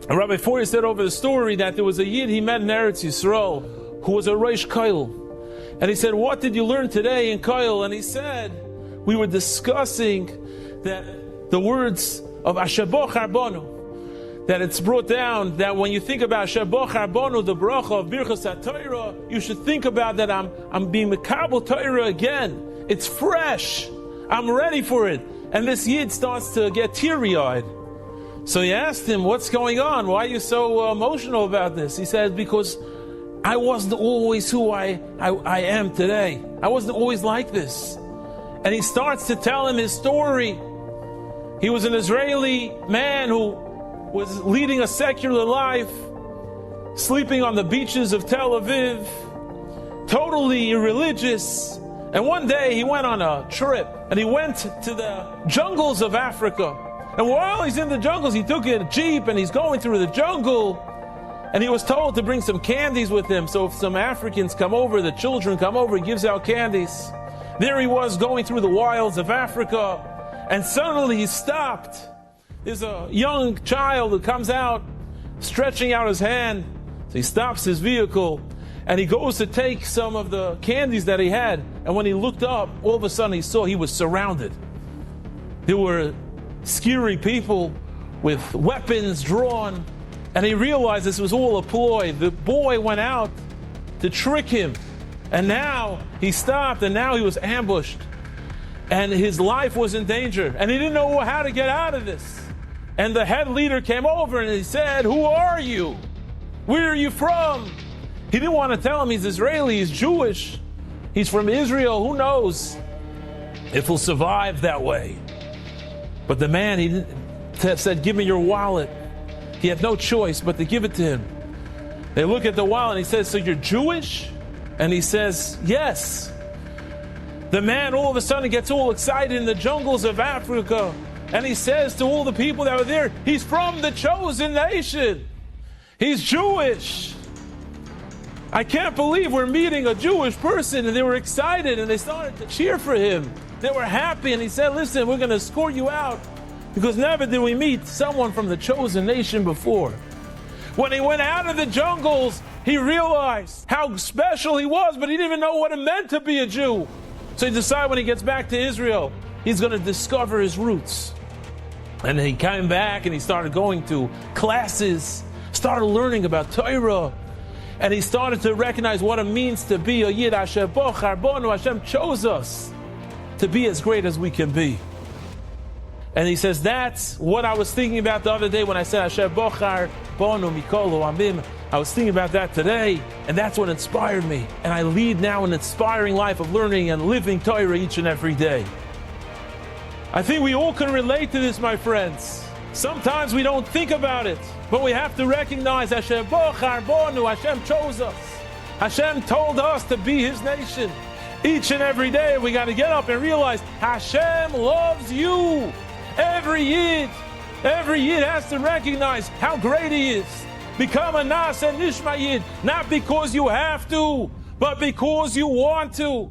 And Rabbi Foyer said over the story that there was a Yid he met in Eretz Yisrael who was a Reish Koil. And he said, what did you learn today in Koil? And he said, we were discussing that the words of Asher Bochar Bonu, that it's brought down that when you think about Asher Bochar Bonu, the bracha of Birchas HaTorah, you should think about that I'm being Mekabel Torah again. It's fresh. I'm ready for it. And this Yid starts to get teary-eyed. So he asked him, what's going on? Why are you so emotional about this? He said, because I wasn't always who I am today. I wasn't always like this. And he starts to tell him his story. He was an Israeli man who was leading a secular life, sleeping on the beaches of Tel Aviv, totally irreligious. And one day he went on a trip and he went to the jungles of Africa. And while he's in the jungles, he took a jeep and he's going through the jungle. And he was told to bring some candies with him. So if some Africans come over, the children come over, he gives out candies. There he was going through the wilds of Africa. And suddenly he stopped. There's a young child who comes out, stretching out his hand. So he stops his vehicle and he goes to take some of the candies that he had. And when he looked up, all of a sudden he saw he was surrounded. There were scary people with weapons drawn, and he realized this was all a ploy. The boy went out to trick him, and now he stopped, and now he was ambushed, and his life was in danger, and he didn't know how to get out of this. And the head leader came over and he said, who are you? Where are you from? He didn't want to tell him he's Israeli, he's Jewish, he's from Israel. Who knows if he'll survive that way? But the man, he said, give me your wallet. He had no choice but to give it to him. They look at the wallet and he says, so you're Jewish? And he says, yes. The man all of a sudden gets all excited in the jungles of Africa. And he says to all the people that were there, he's from the chosen nation. He's Jewish. I can't believe we're meeting a Jewish person. And they were excited and they started to cheer for him. They were happy, and he said, listen, we're going to escort you out because never did we meet someone from the chosen nation before. When he went out of the jungles, he realized how special he was, but he didn't even know what it meant to be a Jew. So he decided when he gets back to Israel, he's going to discover his roots. And he came back and he started going to classes, started learning about Torah, and he started to recognize what it means to be a Yid. Asher Bochar Bonu, Hashem chose us to be as great as we can be. And he says, that's what I was thinking about the other day when I said, Asher Bochar Bonu Mikolu Amim. I was thinking about that today, and that's what inspired me. And I lead now an inspiring life of learning and living Torah each and every day. I think we all can relate to this, my friends. Sometimes we don't think about it, but we have to recognize Asher Bochar Bonu, Hashem chose us. Hashem told us to be His nation. Each and every day we got to get up and realize Hashem loves you. Every Yid has to recognize how great he is. Become a Nas and Nishma Yid, not because you have to, but because you want to.